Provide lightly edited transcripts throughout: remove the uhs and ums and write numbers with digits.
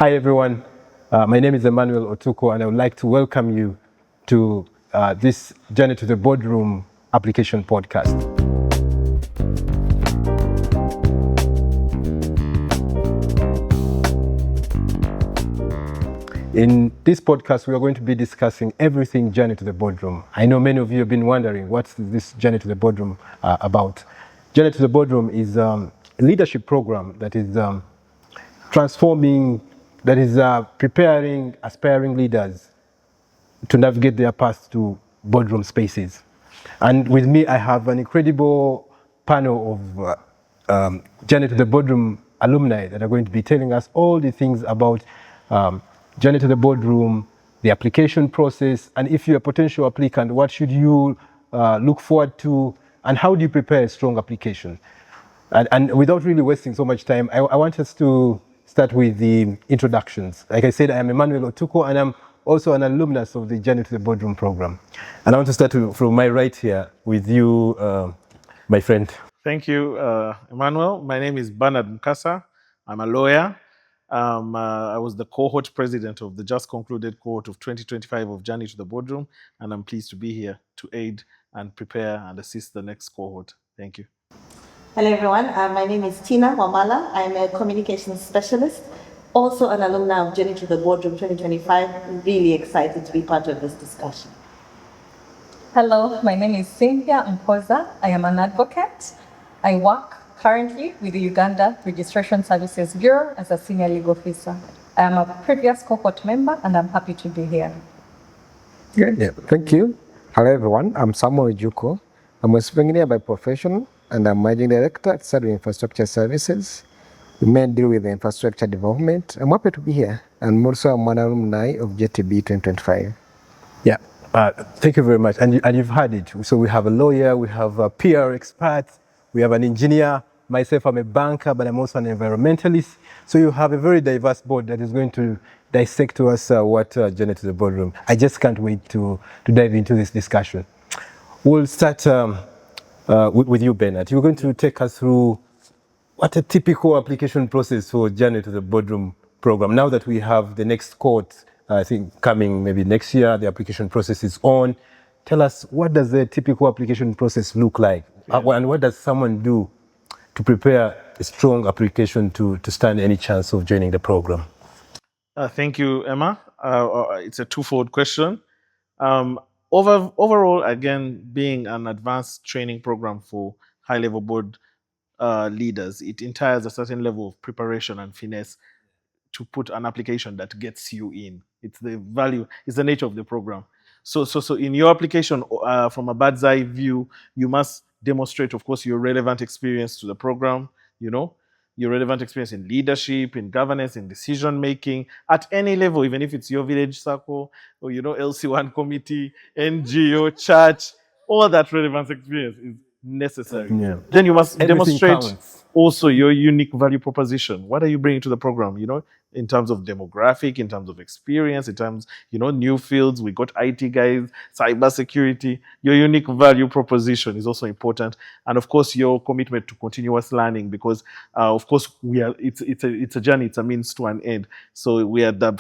Hi, everyone. My name is Emmanuel Otuko, and I would like to welcome you to this Journey to the Boardroom application podcast. In this podcast, we are going to be discussing everything Journey to the Boardroom. I know many of you have been wondering, what's this Journey to the Boardroom about? Journey to the Boardroom is a leadership program that is preparing aspiring leaders to navigate their path to boardroom spaces. And with me, I have an incredible panel of Journey to the Boardroom alumni that are going to be telling us all the things about Journey to the Boardroom, the application process, and if you're a potential applicant, what should you look forward to, and how do you prepare a strong application? And without really wasting so much time, I want us to start with the introductions. Like I said, I am Emmanuel Otuko, and I'm also an alumnus of the Journey to the Boardroom program. And I want to start from my right here with you, my friend. Thank you, Emmanuel. My name is Bernard Mukasa. I'm a lawyer. I was the cohort president of the just concluded cohort of 2025 of Journey to the Boardroom, and I'm pleased to be here to aid and prepare and assist the next cohort. Thank you. Hello, everyone. My name is Tina Wamala. I'm a communications specialist, also an alumna of Journey to the Boardroom 2025. I'm really excited to be part of this discussion. Hello, my name is Cynthia Mpoza. I am an advocate. I work currently with the Uganda Registration Services Bureau as a senior legal officer. I am a previous cohort member and I'm happy to be here. Yeah, thank you. Hello, everyone. I'm Samuel Juko. I'm a civil engineer by profession and I'm managing director at Service Infrastructure Services. We mainly deal with the infrastructure development. I'm happy to be here, and also I'm one alumni of JTB 2025. Yeah, thank you very much. And you've heard it. So we have a lawyer, we have a PR expert, we have an engineer. Myself, I'm a banker, but I'm also an environmentalist. So you have a very diverse board that is going to dissect to us what Journey to the Boardroom. I just can't wait to dive into this discussion. We'll start with you, Bernard. You're going to take us through what a typical application process for Journey to the Boardroom program. Now that we have the next cohort, I think coming maybe next year, the application process is on. Tell us, what does the typical application process look like? And what does someone do to prepare a strong application to stand any chance of joining the program? Thank you, Emma. It's a twofold question. Overall, again, being an advanced training program for high-level board leaders, it entails a certain level of preparation and finesse to put an application that gets you in. It's the value, it's the nature of the program. So in your application, from a bird's eye view, you must demonstrate, of course, your relevant experience to the program, your relevant experience in leadership, in governance, in decision making, at any level, even if it's your village circle or, LC1 committee, NGO, church, all that relevance experience is necessary. Yeah. Then you must Everything demonstrate counts. also your unique value proposition. What are you bringing to the program? In terms of demographic, in terms of experience, in terms, new fields. We got IT guys, cyber security. Your unique value proposition is also important, and of course your commitment to continuous learning, because of course it's a journey. It's a means to an end. So we are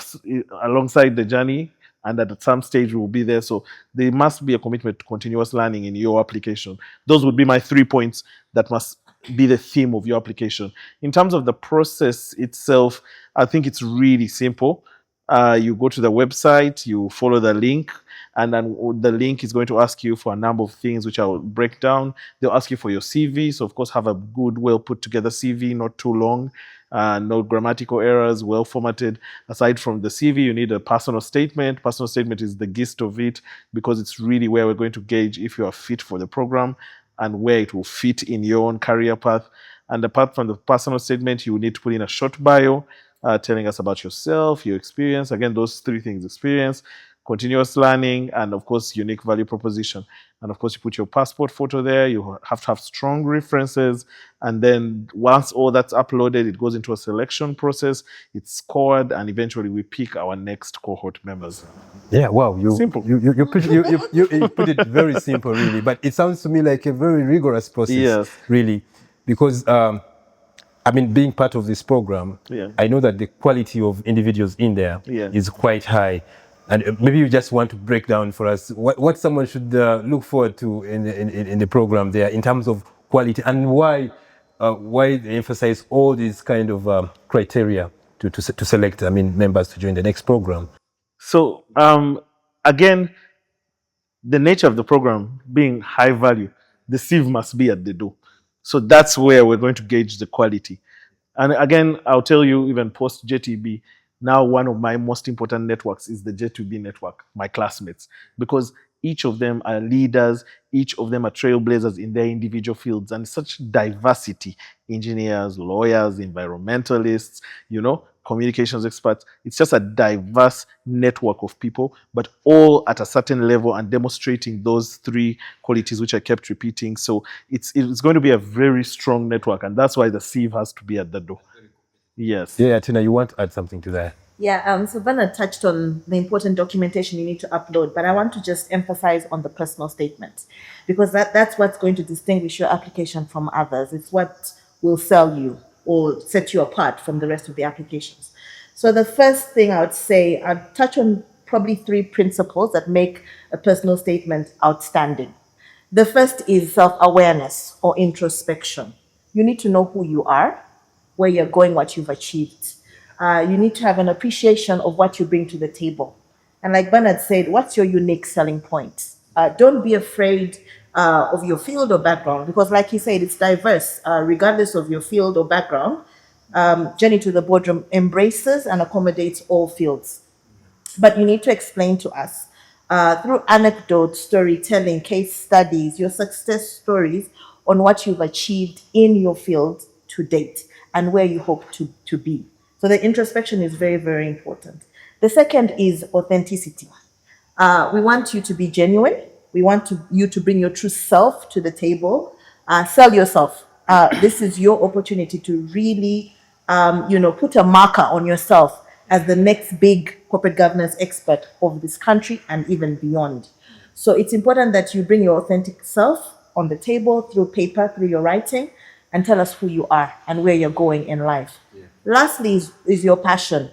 alongside the journey, and at some stage we will be there. So there must be a commitment to continuous learning in your application. Those would be my 3 points that must be the theme of your application. In terms of the process itself, I think it's really simple. You go to the website, you follow the link, and then the link is going to ask you for a number of things, which I will break down. They'll ask you for your CV. So, of course, have a good, well put together CV, not too long, no grammatical errors, well formatted. Aside from the CV, you need a personal statement. Personal statement is the gist of it, because it's really where we're going to gauge if you are fit for the program and where it will fit in your own career path. And apart from the personal statement, you will need to put in a short bio, telling us about yourself, your experience. Again, those 3 things: experience, continuous learning, and of course, unique value proposition. And of course, you put your passport photo there. You have to have strong references. And then once all that's uploaded, it goes into a selection process. It's scored, and eventually we pick our next cohort members. Yeah, wow. Simple. You put it very simple, really. But it sounds to me like a very rigorous process, Yes. really. Because I mean, being part of this program, Yeah. I know that the quality of individuals in there is Yeah. quite high. And maybe you just want to break down for us what someone should look forward to in the program there in terms of quality, and why they emphasize all these kind of criteria to select, I mean, members to join the next program. So again, the nature of the program being high value, the sieve must be at the door. So that's where we're going to gauge the quality. And again, I'll tell you, even post JTB, now one of my most important networks is the JTB network, my classmates, because each of them are leaders, each of them are trailblazers in their individual fields, and such diversity: engineers, lawyers, environmentalists, communications experts. It's just a diverse network of people, but all at a certain level and demonstrating those three qualities which I kept repeating. So it's going to be a very strong network, and that's why the sieve has to be at the door. Yes. Yeah, Tina, you want to add something to that? Yeah, so Bernard touched on the important documentation you need to upload, but I want to just emphasize on the personal statement, because that's what's going to distinguish your application from others. It's what will sell you or set you apart from the rest of the applications. So the first thing I would say, I'd touch on probably 3 principles that make a personal statement outstanding. The first is self-awareness or introspection. You need to know who you are, where you're going, what you've achieved. You need to have an appreciation of what you bring to the table. And like Bernard said, what's your unique selling point? Don't be afraid of your field or background, because like he said, it's diverse, regardless of your field or background. Journey to the Boardroom embraces and accommodates all fields. But you need to explain to us through anecdotes, storytelling, case studies, your success stories on what you've achieved in your field to date and where you hope to be. So the introspection is very, very important. The second is authenticity. We want you to be genuine. We want you to bring your true self to the table. Sell yourself. This is your opportunity to really, put a marker on yourself as the next big corporate governance expert of this country and even beyond. So it's important that you bring your authentic self on the table through paper, through your writing, and tell us who you are and where you're going in life. Yeah. Lastly is your passion.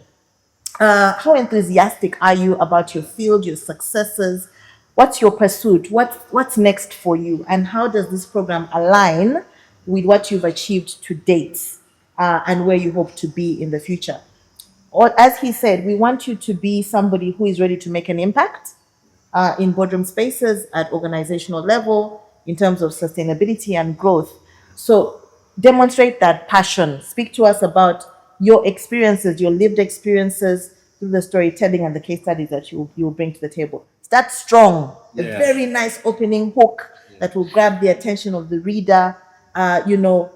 How enthusiastic are you about your field, your successes? What's your pursuit? What's next for you? And how does this program align with what you've achieved to date and where you hope to be in the future? Or as he said, we want you to be somebody who is ready to make an impact in boardroom spaces at organizational level in terms of sustainability and growth. So demonstrate that passion. Speak to us about your experiences, your lived experiences through the storytelling and the case studies that you will bring to the table. Start strong. A very nice opening hook that will grab the attention of the reader.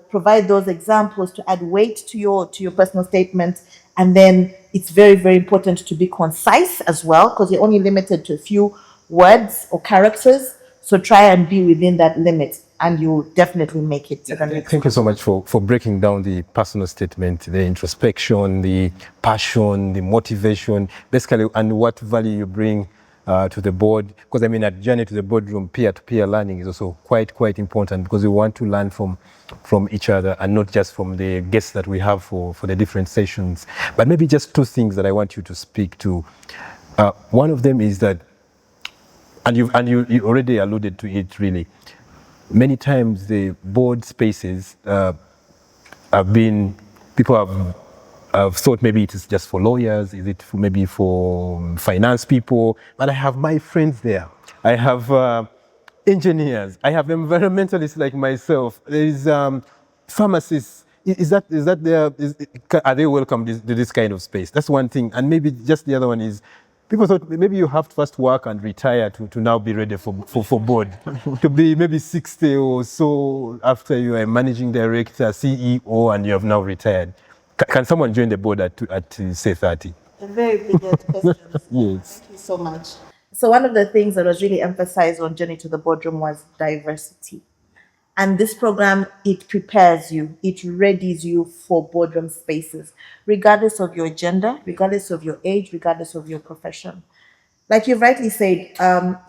Provide those examples to add weight to your personal statement. And then it's very, very important to be concise as well, because you're only limited to a few words or characters. So try and be within that limit, and you'll definitely make it to the next. Thank you so much for breaking down the personal statement, the introspection, the passion, the motivation, basically, and what value you bring to the board. Because I mean, at Journey to the Boardroom, peer-to-peer learning is also quite important, because we want to learn from each other and not just from the guests that we have for the different sessions. But maybe just 2 things that I want you to speak to. One of them is that, and you already alluded to it really, many times the board spaces people have thought maybe it is just for lawyers, is it maybe for finance people? But I have my friends there. I have engineers. I have environmentalists like myself. There is pharmacists. Are they welcome to this kind of space? That's one thing. And maybe just the other one is, people thought maybe you have to first work and retire to now be ready for board. To be maybe 60 or so after you are managing director, CEO, and you have now retired. Can someone join the board at say 30? A very big question. Yes. Thank you so much. So one of the things that was really emphasized on Journey to the Boardroom was diversity. And this program, it prepares you, it readies you for boardroom spaces, regardless of your gender, regardless of your age, regardless of your profession. Like you rightly said,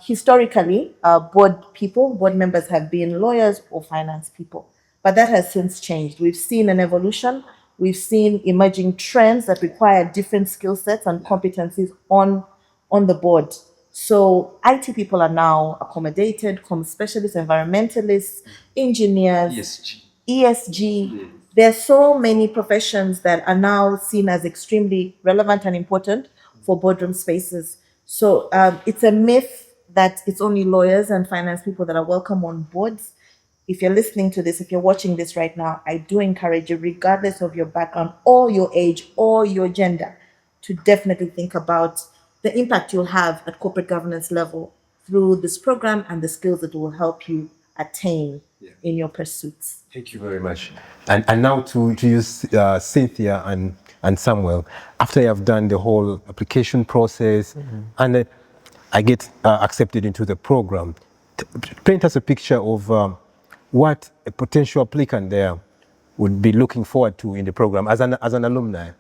historically, board members have been lawyers or finance people. But that has since changed. We've seen an evolution. We've seen emerging trends that require different skill sets and competencies on the board. So IT people are now accommodated, specialists, environmentalists, engineers, ESG. There are so many professions that are now seen as extremely relevant and important for boardroom spaces. So it's a myth that it's only lawyers and finance people that are welcome on boards. If you're listening to this, if you're watching this right now, I do encourage you, regardless of your background or your age or your gender, to definitely think about the impact you'll have at corporate governance level through this program and the skills that will help you attain in your pursuits. Thank you very much. And now to use Cynthia and Samuel, after you have done the whole application process and I get accepted into the program, paint us a picture of what a potential applicant there would be looking forward to in the program as an alumni.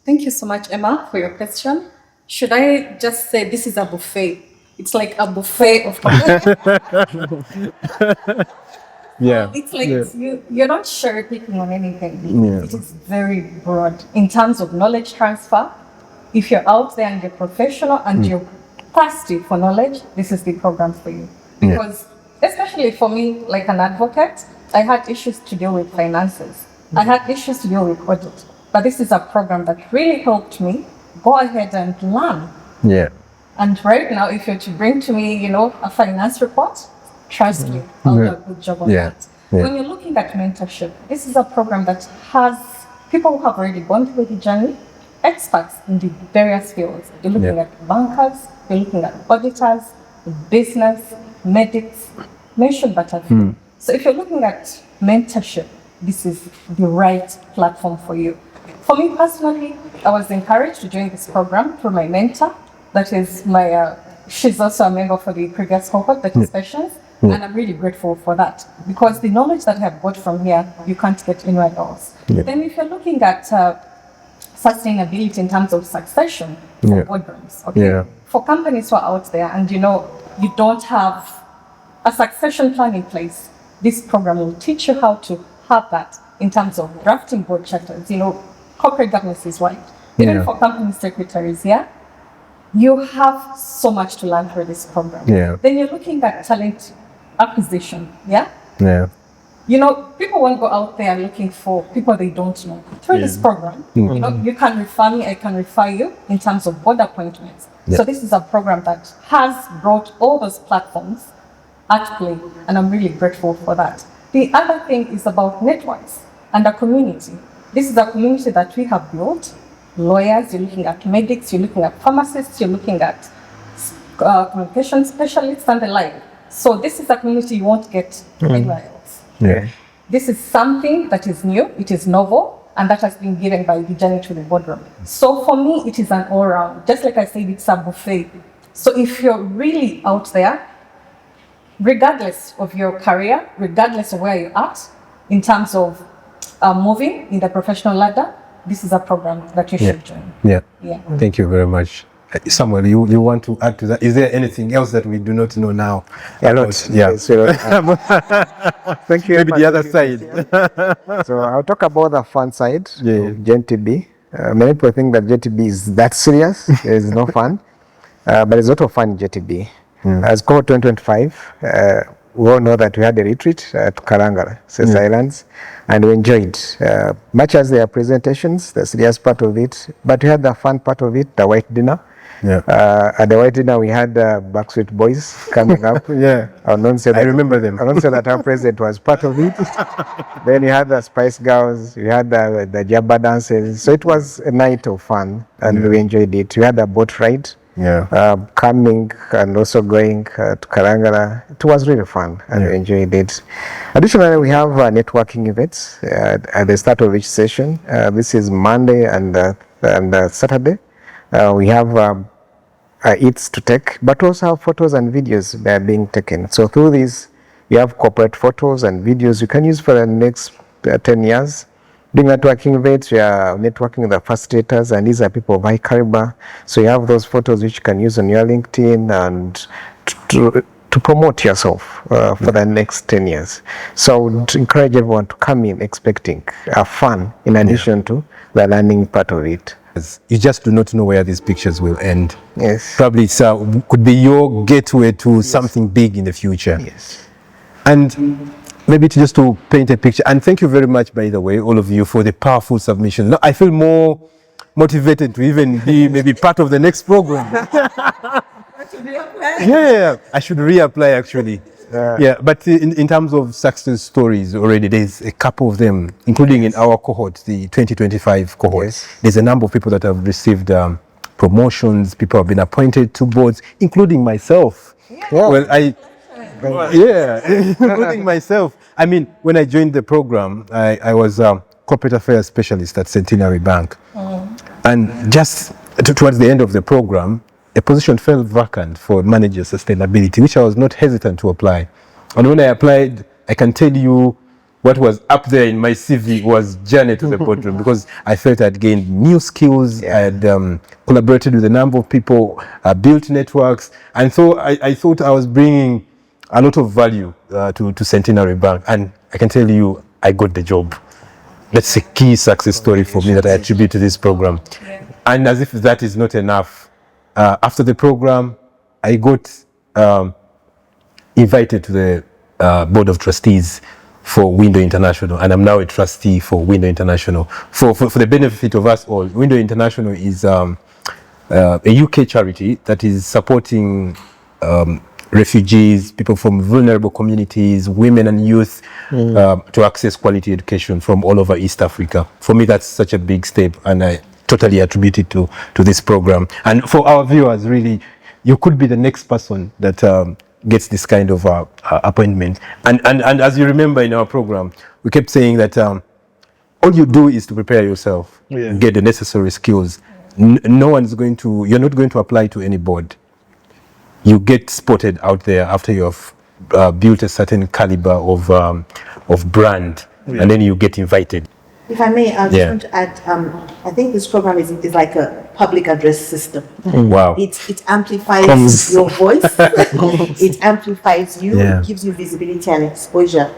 Thank you so much, Emma, for your question. Should I just say this is a buffet? It's like a buffet of Yeah. It's like you're not cherry picking on anything. It is very broad in terms of knowledge transfer. If you're out there and you're professional and you're thirsty for knowledge, this is the program for you. Because especially for me, like an advocate, I had issues to deal with finances. I had issues to deal with audit. But this is a program that really helped me go ahead and learn. Yeah. And right now, if you're to bring to me, a finance report, trust me, I'll do a good job on that. When you're looking at mentorship, this is a program that has people who have already gone through the journey, experts in the various fields. You're looking at bankers, you're looking at auditors, business, medics, mention but a few. So if you're looking at mentorship, this is the right platform for you. For me personally, I was encouraged to join this program through my mentor. That is she's also a member for the previous cohort, that is Patience. And I'm really grateful for that because the knowledge that I have got from here, you can't get anywhere else. Then if you're looking at sustainability in terms of succession for boardrooms, for companies who are out there and you don't have a succession plan in place, this program will teach you how to have that in terms of drafting board charters. Corporate governance is wide. Even for company secretaries, you have so much to learn through this program. Then you're looking at talent acquisition. People won't go out there looking for people they don't know. Through this program, you can refer me, I can refer you in terms of board appointments. So this is a program that has brought all those platforms at play, and I'm really grateful for that. The other thing is about networks and a community. This is a community that we have built. Lawyers, you're looking at medics, you're looking at pharmacists, you're looking at communication specialists and the like. So this is a community you won't get anywhere else. This is something that is new, it is novel, and that has been given by the journey to the boardroom. So for me, it is an all-round. Just like I said, it's a buffet. So if you're really out there, regardless of your career, regardless of where you're at, in terms of moving in the professional ladder, this is a program that you should join. Thank you very much. Samuel, you want to add to that? Is there anything else that we do not know now? A lot. Thank you. Maybe the other side. So I'll talk about the fun side of JTB. Many people think that JTB is that serious. There is no fun. But there's a lot of fun in JTB. As cohort 2025, we all know that we had a retreat at Karangara, Sess Islands, and we enjoyed much as their presentations, the serious part of it, but we had the fun part of it, the white dinner. At the white dinner, we had Backstreet Boys coming up. I remember them. I don't say that our president was part of it. Then you had the Spice Girls, you had the Jabba dances. So it was a night of fun, and we enjoyed it. We had a boat ride. Coming and also going to Karangara. It was really fun and we enjoyed it. Additionally, we have networking events at the start of each session. This is Monday and Saturday. We have eats to take, but also have photos and videos that are being taken. So through this, you have corporate photos and videos you can use for the next 10 years. Doing networking events, we are networking with the facilitators, and these are people of high caliber. So you have those photos which you can use on your LinkedIn and to promote yourself for the next 10 years. So I would encourage everyone to come in expecting fun in addition to the learning part of it. You just do not know where these pictures will end. Yes. Probably it could be your gateway to something big in the future. Yes. And maybe just to paint a picture, and thank you very much, by the way, all of you, for the powerful submission. I feel more motivated to even be maybe part of the next program. Yeah, I should reapply actually. Yeah, but in terms of success stories already, there's a couple of them, including in our cohort, the 2025 cohort. Yes. There's a number of people that have received promotions, people have been appointed to boards, including myself. Yeah. Well, including myself. I mean, when I joined the program, I was a corporate affairs specialist at Centenary Bank. And just towards the end of the program, a position fell vacant for manager sustainability, which I was not hesitant to apply. And when I applied, I can tell you what was up there in my CV was journey to the boardroom, because I felt I'd gained new skills, I had collaborated with a number of people, built networks, and so I thought I was bringing a lot of value to Centenary Bank, and I can tell you I got the job. That's a key success story for me that I attribute to this program. And as if that is not enough, after the program, I got invited to the board of trustees for Window International, and I'm now a trustee for Window International. For the benefit of us all, Window International is a UK charity that is supporting refugees, people from vulnerable communities, women and youth to access quality education from all over East Africa. For me, that's such a big step, and I totally attribute it to this program. And for our viewers, really, you could be the next person that gets this kind of appointment. And as you remember in our program, we kept saying that all you do is to prepare yourself, get the necessary skills. No one's going to, you're not going to apply to any board. You get spotted out there after you've built a certain caliber of brand, and then you get invited. If I may, I just want to add, I think this program is like a public address system. Wow. It amplifies your voice, it amplifies you, it gives you visibility and exposure.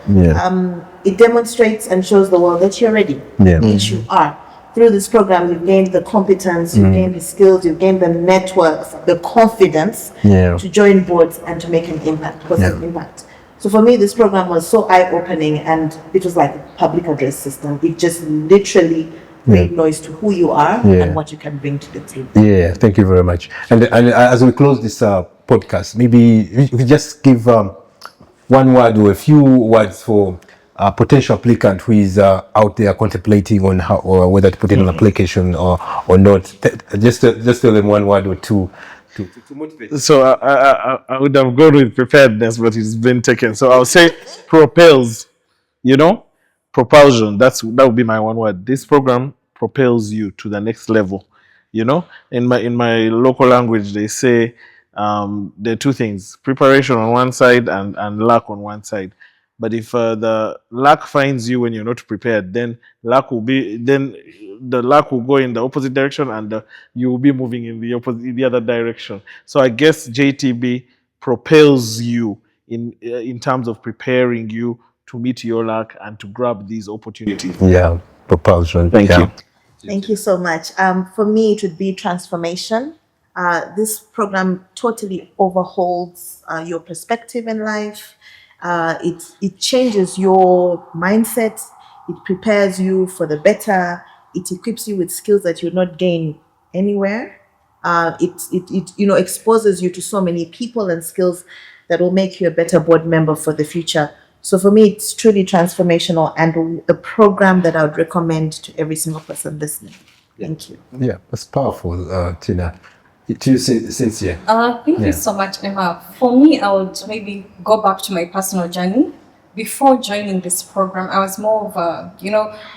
It demonstrates and shows the world that you're ready, which you are. Through this program, you've gained the competence, you've gained the skills, you've gained the networks, the confidence to join boards and to make an impact, positive impact. So for me, this program was so eye-opening, and it was like a public address system. It just literally made noise to who you are and what you can bring to the table. Yeah, thank you very much. And as we close this podcast, maybe we could just give one word or a few words for a potential applicant who is out there contemplating on how or whether to put in an application or not. Just tell them one word or two. To motivate. So I would have gone with preparedness, but it's been taken. So I'll say propels, propulsion. That would be my one word. This program propels you to the next level. In my local language, they say there are two things: preparation on one side and luck on one side. But if the luck finds you when you're not prepared, then the luck will go in the opposite direction, and you will be moving in the other direction. So I guess JTB propels you in terms of preparing you to meet your luck and to grab these opportunities. Yeah, propulsion. Thank you. Thank you so much. For me, it would be transformation. This program totally overhauls your perspective in life. It changes your mindset. It prepares you for the better. It equips you with skills that you'll not gain anywhere. It exposes you to so many people and skills that will make you a better board member for the future. So for me, it's truly transformational and a program that I would recommend to every single person listening. Thank you. Yeah, that's powerful, Tina. To you, Cynthia. Thank you so much, Emma. For me, I would maybe go back to my personal journey. Before joining this program, I was more of a,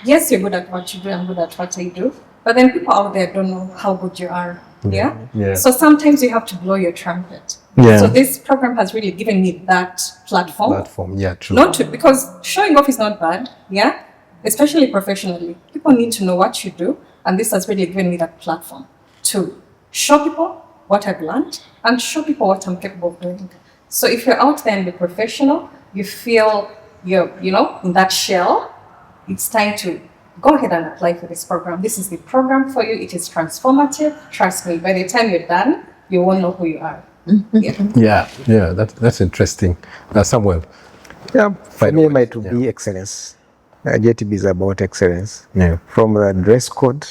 yes, you're good at what you do, I'm good at what I do. But then people out there don't know how good you are. Yeah. So sometimes you have to blow your trumpet. Yeah. So this program has really given me that platform. Yeah, true. Not to, because showing off is not bad. Yeah. Especially professionally. People need to know what you do. And this has really given me that platform to show people what I've learned and show people what I'm capable of doing. So if you're out there and you're professional, you feel you're, in that shell, it's time to go ahead and apply for this program. This is the program for you. It is transformative. Trust me, by the time you're done, you won't know who you are. Yeah, that's interesting. Samuel. Yeah, for me, it might be excellence. JTB is about excellence. Yeah. From the dress code,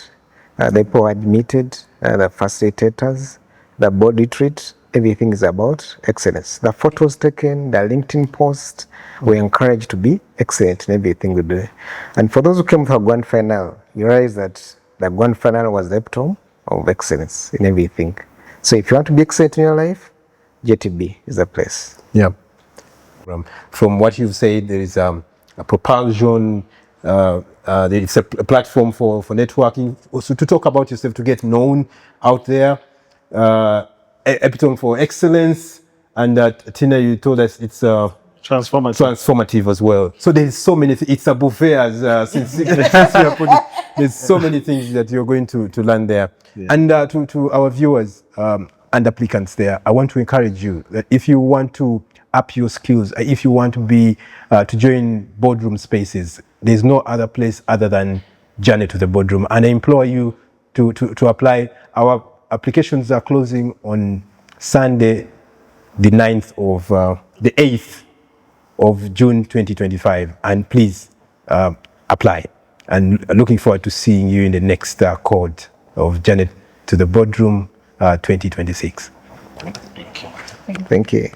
the people admitted, the facilitators, the body treat, everything is about excellence. The photos taken, the LinkedIn post, we're encouraged to be excellent in everything we do. And for those who came to a grand final, you realize that the grand final was the epitome of excellence in everything. So if you want to be excellent in your life, JTB is the place. Yeah. From what you've said, there is a propulsion, it's a platform for networking, also to talk about yourself, to get known out there, epitome for excellence, and Tina, you told us it's transformative as well. So there's so many it's a buffet, as since you have put it, there's so many things that you're going to learn there. Yeah. And to our viewers and applicants there, I want to encourage you that if you want to up your skills, if you want to be to join Boardroom spaces, there's no other place other than Journey to the Boardroom. And I implore you to apply. Our applications are closing on Sunday, the 8th of June 2025. And please apply. And looking forward to seeing you in the next cohort of Journey to the Boardroom 2026. Thank you.